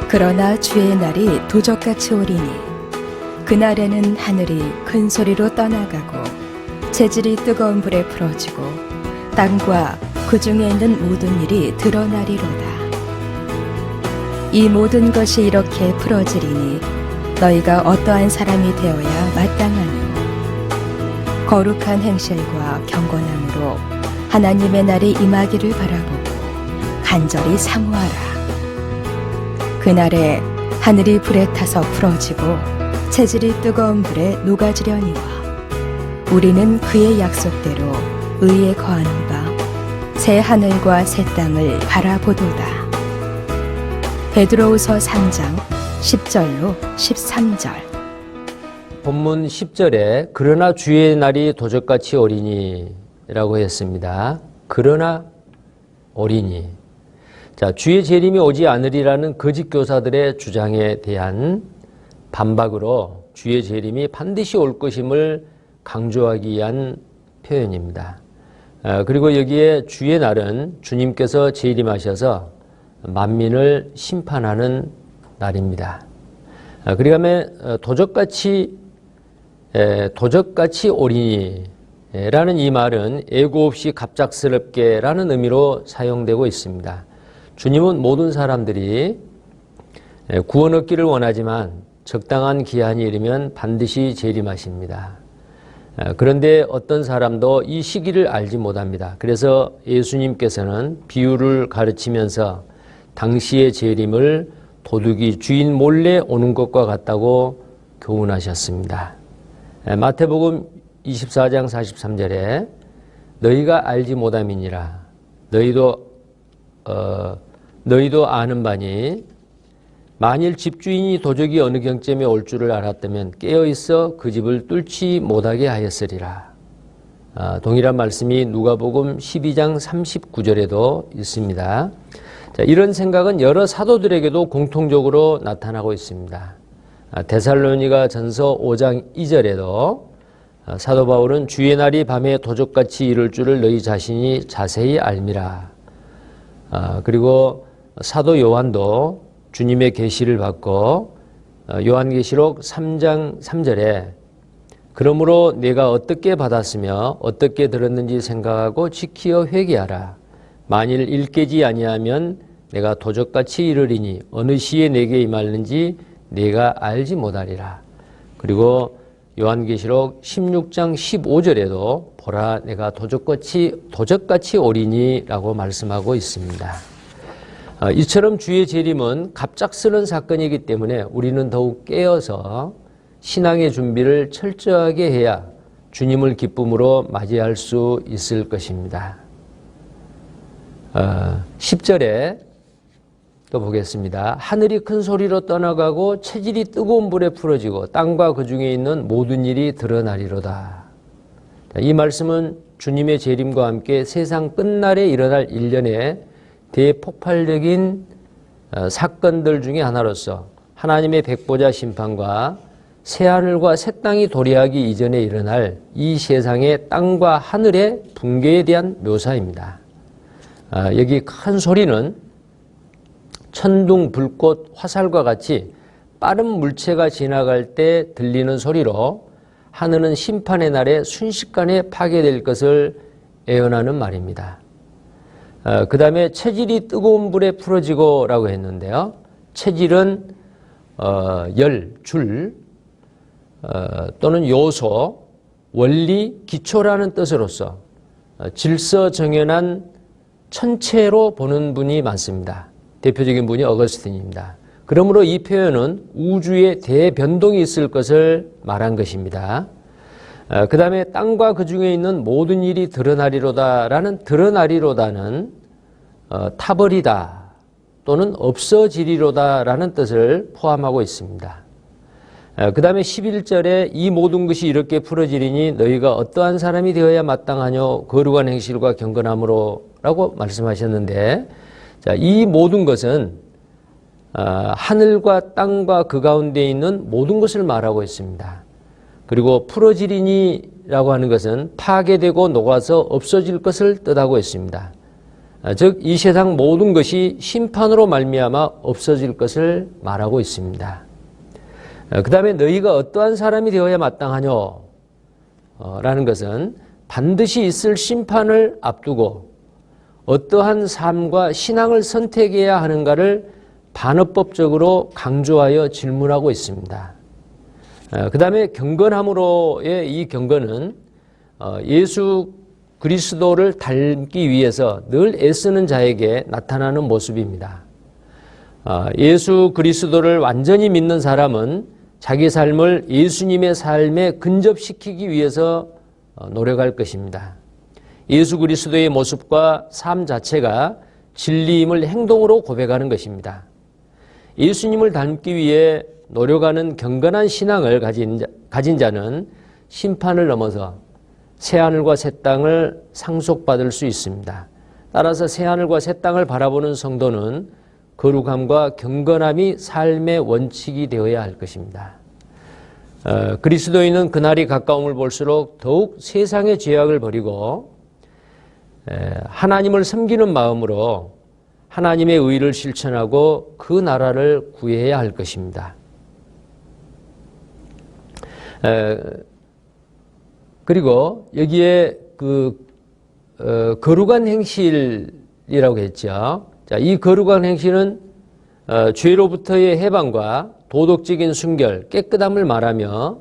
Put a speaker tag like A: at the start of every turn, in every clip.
A: 그러나 주의 날이 도적같이 오리니 그날에는 하늘이 큰 소리로 떠나가고 재질이 뜨거운 불에 풀어지고 땅과 그 중에 있는 모든 일이 드러나리로다. 이 모든 것이 이렇게 풀어지리니 너희가 어떠한 사람이 되어야 마땅하뇨. 거룩한 행실과 경건함으로 하나님의 날이 임하기를 바라보고 간절히 사모하라. 그날에 하늘이 불에 타서 풀어지고 재질이 뜨거운 불에 녹아지려니와 우리는 그의 약속대로 의에 거하는 바 새 하늘과 새 땅을 바라보도다. 베드로후서 3장 10절로 13절.
B: 본문 10절에 그러나 주의 날이 도적같이 오리니 라고 했습니다. 그러나 오리니. 자, 주의 재림이 오지 않으리라는 거짓 교사들의 주장에 대한 반박으로 주의 재림이 반드시 올 것임을 강조하기 위한 표현입니다. 그리고 여기에 주의 날은 주님께서 재림하셔서 만민을 심판하는 날입니다. 그러면 도적같이 오리니라는 이 말은 예고 없이 갑작스럽게라는 의미로 사용되고 있습니다. 주님은 모든 사람들이 구원 얻기를 원하지만 적당한 기한이 이르면 반드시 재림하십니다. 그런데 어떤 사람도 이 시기를 알지 못합니다. 그래서 예수님께서는 비유를 가르치면서 당시의 재림을 도둑이 주인 몰래 오는 것과 같다고 교훈하셨습니다. 마태복음 24장 43절에 너희가 알지 못함이니라. 너희도 아는 바니 만일 집주인이 도적이 어느 경쯤에 올 줄을 알았다면 깨어있어 그 집을 뚫지 못하게 하였으리라. 동일한 말씀이 누가복음 12장 39절에도 있습니다. 자, 이런 생각은 여러 사도들에게도 공통적으로 나타나고 있습니다. 데살로니가 전서 5장 2절에도 사도 바울은 주의 날이 밤에 도적같이 이룰 줄을 너희 자신이 자세히 알미라. 그리고 사도 요한도 주님의 계시를 받고 요한계시록 3장 3절에 그러므로 내가 어떻게 받았으며 어떻게 들었는지 생각하고 지키어 회개하라. 만일 일깨지 아니하면 내가 도적같이 이르리니 어느 시에 내게 임하는지 내가 알지 못하리라. 그리고 요한계시록 16장 15절에도 보라 내가 도적같이 오리니 라고 말씀하고 있습니다. 이처럼 주의 재림은 갑작스러운 사건이기 때문에 우리는 더욱 깨어서 신앙의 준비를 철저하게 해야 주님을 기쁨으로 맞이할 수 있을 것입니다. 10절에 또 보겠습니다. 하늘이 큰 소리로 떠나가고 체질이 뜨거운 불에 풀어지고 땅과 그 중에 있는 모든 일이 드러나리로다. 이 말씀은 주님의 재림과 함께 세상 끝날에 일어날 일련의 대폭발적인 사건들 중에 하나로서 하나님의 백보자 심판과 새하늘과 새 땅이 도래하기 이전에 일어날 이 세상의 땅과 하늘의 붕괴에 대한 묘사입니다. 여기 큰 소리는 천둥, 불꽃, 화살과 같이 빠른 물체가 지나갈 때 들리는 소리로 하늘은 심판의 날에 순식간에 파괴될 것을 예언하는 말입니다. 그 다음에 체질이 뜨거운 불에 풀어지고 라고 했는데요. 체질은 열, 줄 또는 요소, 원리, 기초라는 뜻으로서 질서정연한 천체로 보는 분이 많습니다. 대표적인 분이 어거스틴입니다. 그러므로 이 표현은 우주에 대변동이 있을 것을 말한 것입니다. 그 다음에 땅과 그 중에 있는 모든 일이 드러나리로다라는 드러나리로다는 타버리다 또는 없어지리로다라는 뜻을 포함하고 있습니다. 그 다음에 11절에 이 모든 것이 이렇게 풀어지리니 너희가 어떠한 사람이 되어야 마땅하뇨 거룩한 행실과 경건함으로 라고 말씀하셨는데 자, 이 모든 것은 하늘과 땅과 그 가운데 있는 모든 것을 말하고 있습니다. 그리고 풀어지리니라고 하는 것은 파괴되고 녹아서 없어질 것을 뜻하고 있습니다. 즉 이 세상 모든 것이 심판으로 말미암아 없어질 것을 말하고 있습니다. 그 다음에 너희가 어떠한 사람이 되어야 마땅하뇨? 라는 것은 반드시 있을 심판을 앞두고 어떠한 삶과 신앙을 선택해야 하는가를 반어법적으로 강조하여 질문하고 있습니다. 그 다음에 경건함으로의 이 경건은 예수 그리스도를 닮기 위해서 늘 애쓰는 자에게 나타나는 모습입니다. 예수 그리스도를 완전히 믿는 사람은 자기 삶을 예수님의 삶에 근접시키기 위해서 노력할 것입니다. 예수 그리스도의 모습과 삶 자체가 진리임을 행동으로 고백하는 것입니다. 예수님을 닮기 위해 노력하는 경건한 신앙을 가진 자는 심판을 넘어서 새하늘과 새 땅을 상속받을 수 있습니다. 따라서 새하늘과 새 땅을 바라보는 성도는 거룩함과 경건함이 삶의 원칙이 되어야 할 것입니다. 그리스도인은 그날이 가까움을 볼수록 더욱 세상의 죄악을 버리고 하나님을 섬기는 마음으로 하나님의 의를 실천하고 그 나라를 구해야 할 것입니다. 그리고 여기에 거룩한 행실이라고 했죠. 자, 이 거룩한 행실은 죄로부터의 해방과 도덕적인 순결, 깨끗함을 말하며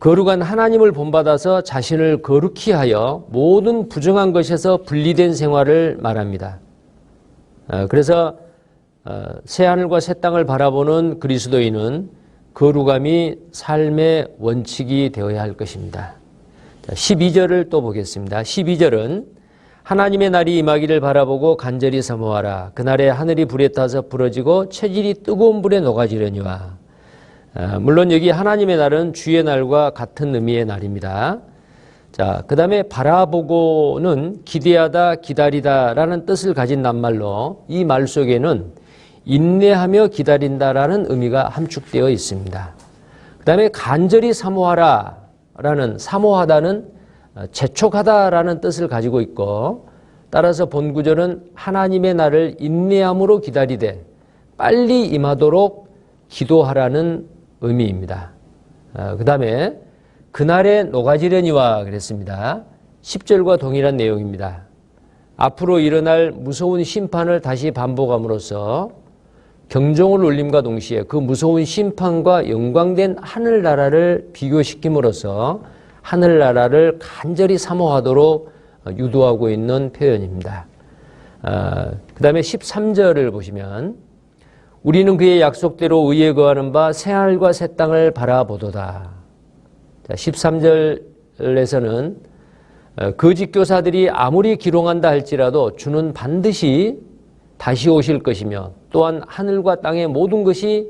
B: 거룩한 하나님을 본받아서 자신을 거룩히 하여 모든 부정한 것에서 분리된 생활을 말합니다. 그래서 새하늘과 새 땅을 바라보는 그리스도인은 거룩함이 삶의 원칙이 되어야 할 것입니다. 12절을 또 보겠습니다. 12절은 하나님의 날이 임하기를 바라보고 간절히 사모하라. 그날에 하늘이 불에 타서 부러지고 체질이 뜨거운 불에 녹아지려니와. 물론 여기 하나님의 날은 주의 날과 같은 의미의 날입니다. 자, 그 다음에 바라보고는 기대하다, 기다리다라는 뜻을 가진 낱말로 이 말 속에는 인내하며 기다린다라는 의미가 함축되어 있습니다. 그 다음에 간절히 사모하라라는 사모하다는 재촉하다라는 뜻을 가지고 있고, 따라서 본구절은 하나님의 날을 인내함으로 기다리되 빨리 임하도록 기도하라는 의미입니다. 그 다음에 그날에 녹아지려니와 그랬습니다. 10절과 동일한 내용입니다. 앞으로 일어날 무서운 심판을 다시 반복함으로써 경종을 울림과 동시에 그 무서운 심판과 영광된 하늘나라를 비교시킴으로써 하늘나라를 간절히 사모하도록 유도하고 있는 표현입니다. 그 다음에 13절을 보시면 우리는 그의 약속대로 의에 거하는 바 새하늘과 새 땅을 바라보도다. 13절에서는 거짓 교사들이 아무리 기롱한다 할지라도 주는 반드시 다시 오실 것이며 또한 하늘과 땅의 모든 것이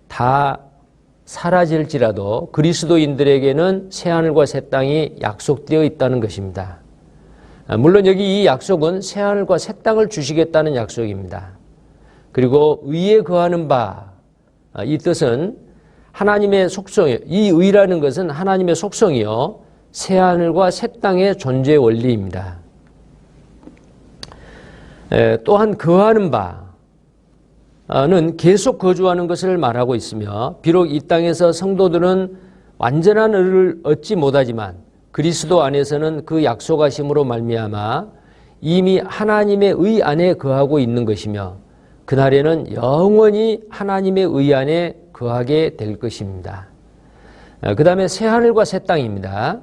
B: 다 사라질지라도 그리스도인들에게는 새하늘과 새 땅이 약속되어 있다는 것입니다. 물론 여기 이 약속은 새하늘과 새 땅을 주시겠다는 약속입니다. 그리고 의에 거하는 바, 이 뜻은 하나님의 속성이요. 이 의라는 것은 하나님의 속성이요. 새하늘과 새 땅의 존재 원리입니다. 또한 거하는 바는 계속 거주하는 것을 말하고 있으며 비록 이 땅에서 성도들은 완전한 의를 얻지 못하지만 그리스도 안에서는 그 약속하심으로 말미암아 이미 하나님의 의 안에 거하고 있는 것이며 그날에는 영원히 하나님의 의 안에 거하게 될 것입니다. 그 다음에 새하늘과 새 땅입니다.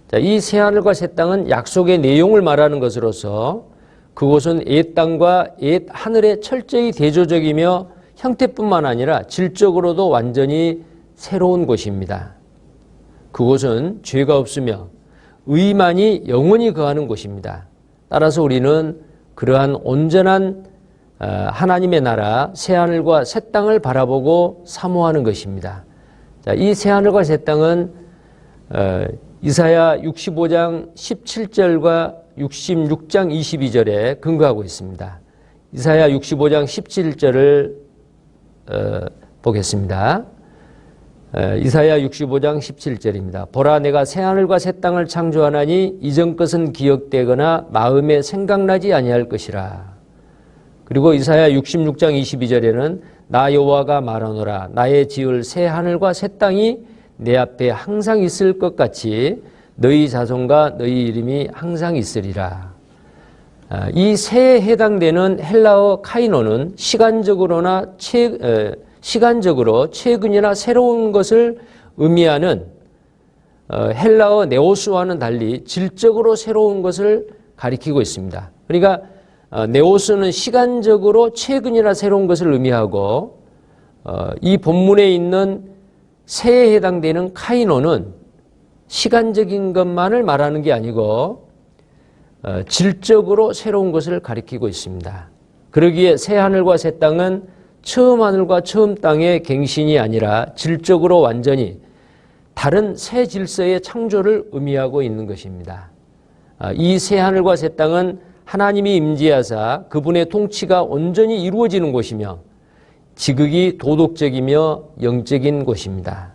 B: 자, 이 새하늘과 새 땅은 약속의 내용을 말하는 것으로서 그곳은 옛 땅과 옛 하늘에 철저히 대조적이며 형태뿐만 아니라 질적으로도 완전히 새로운 곳입니다. 그곳은 죄가 없으며 의만이 영원히 거하는 곳입니다. 따라서 우리는 그러한 온전한 하나님의 나라 새하늘과 새 땅을 바라보고 사모하는 것입니다. 자, 이 새하늘과 새 땅은 이사야 65장 17절과 66장 22절에 근거하고 있습니다. 이사야 65장 17절을 보겠습니다. 이사야 65장 17절입니다. 보라, 내가 새하늘과 새 땅을 창조하나니 이전 것은 기억되거나 마음에 생각나지 아니할 것이라. 그리고 이사야 66장 22절에는 나 여호와가 말하노라, 나의 지을 새하늘과 새 땅이 내 앞에 항상 있을 것 같이 너희 자손과 너희 이름이 항상 있으리라. 이 새에 해당되는 헬라어 카이노는 시간적으로 최근이나 새로운 것을 의미하는 헬라어 네오스와는 달리 질적으로 새로운 것을 가리키고 있습니다. 그러니까 네오스는 시간적으로 최근이나 새로운 것을 의미하고 이 본문에 있는 새에 해당되는 카이노는 시간적인 것만을 말하는 게 아니고 질적으로 새로운 것을 가리키고 있습니다. 그러기에 새 하늘과 새 땅은 처음 하늘과 처음 땅의 갱신이 아니라 질적으로 완전히 다른 새 질서의 창조를 의미하고 있는 것입니다. 이 새 하늘과 새 땅은 하나님이 임재하사 그분의 통치가 온전히 이루어지는 곳이며 지극히 도덕적이며 영적인 곳입니다.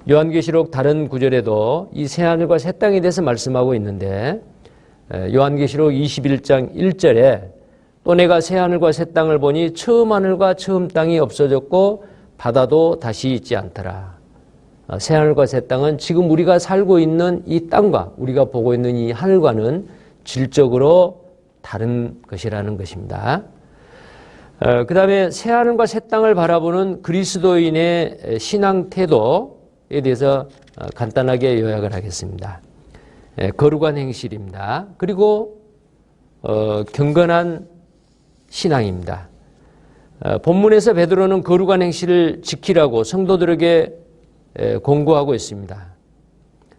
B: 요한계시록 다른 구절에도 이 새 하늘과 새 땅에 대해서 말씀하고 있는데 요한계시록 21장 1절에 또 내가 새 하늘과 새 땅을 보니 처음 하늘과 처음 땅이 없어졌고 바다도 다시 있지 않더라. 새 하늘과 새 땅은 지금 우리가 살고 있는 이 땅과 우리가 보고 있는 이 하늘과는 질적으로 다른 것이라는 것입니다. 그 다음에 새 하늘과 새 땅을 바라보는 그리스도인의 신앙 태도에 대해서 간단하게 요약을 하겠습니다. 거룩한 행실입니다. 그리고 경건한 신앙입니다. 본문에서 베드로는 거룩한 행실을 지키라고 성도들에게 공고하고 있습니다.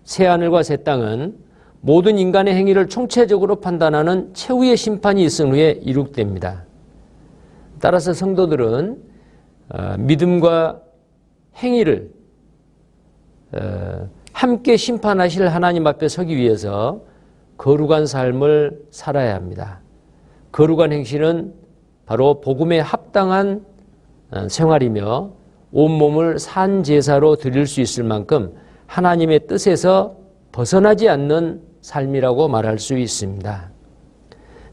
B: 새 하늘과 새 땅은 모든 인간의 행위를 총체적으로 판단하는 최후의 심판이 있은 후에 이룩됩니다. 따라서 성도들은 믿음과 행위를 함께 심판하실 하나님 앞에 서기 위해서 거룩한 삶을 살아야 합니다. 거룩한 행실은 바로 복음에 합당한 생활이며 온몸을 산 제사로 드릴 수 있을 만큼 하나님의 뜻에서 벗어나지 않는 삶이라고 말할 수 있습니다.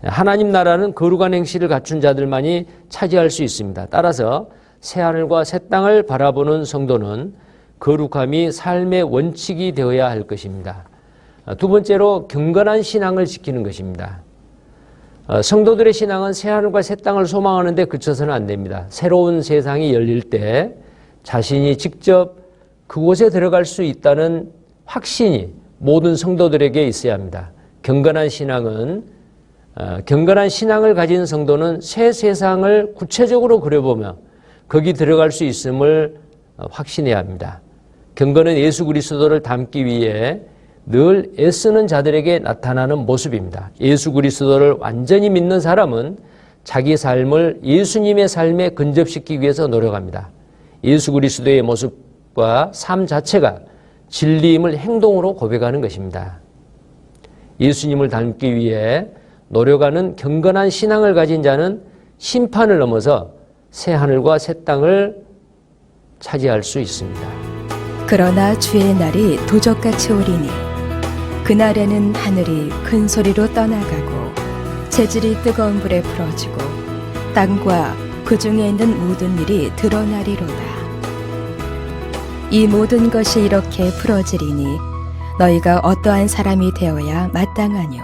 B: 하나님 나라는 거룩한 행실을 갖춘 자들만이 차지할 수 있습니다. 따라서 새하늘과 새 땅을 바라보는 성도는 거룩함이 삶의 원칙이 되어야 할 것입니다. 두 번째로 경건한 신앙을 지키는 것입니다. 성도들의 신앙은 새하늘과 새 땅을 소망하는 데 그쳐서는 안 됩니다. 새로운 세상이 열릴 때 자신이 직접 그곳에 들어갈 수 있다는 확신이 모든 성도들에게 있어야 합니다. 경건한 신앙을 가진 성도는 새 세상을 구체적으로 그려보며 거기 들어갈 수 있음을 확신해야 합니다. 경건은 예수 그리스도를 닮기 위해 늘 애쓰는 자들에게 나타나는 모습입니다. 예수 그리스도를 완전히 믿는 사람은 자기 삶을 예수님의 삶에 근접시키기 위해서 노력합니다. 예수 그리스도의 모습과 삶 자체가 진리임을 행동으로 고백하는 것입니다. 예수님을 닮기 위해 노력하는 경건한 신앙을 가진 자는 심판을 넘어서 새 하늘과 새 땅을 차지할 수 있습니다.
A: 그러나 주의 날이 도적같이 오리니 그날에는 하늘이 큰 소리로 떠나가고 재질이 뜨거운 불에 풀어지고 땅과 그 중에 있는 모든 일이 드러나리로다. 이 모든 것이 이렇게 풀어지리니 너희가 어떠한 사람이 되어야 마땅하뇨.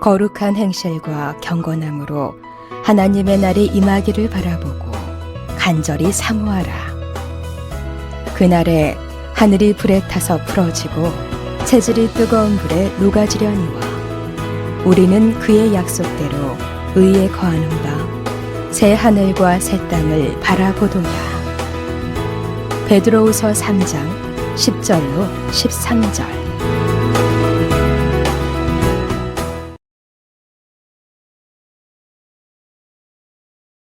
A: 거룩한 행실과 경건함으로 하나님의 날이 임하기를 바라보고 간절히 사모하라. 그날에 하늘이 불에 타서 풀어지고 재질이 뜨거운 불에 녹아지려니와 우리는 그의 약속대로 의에 거하는 바 새 하늘과 새 땅을 바라보도다. 베드로후서 3장 10절로 13절.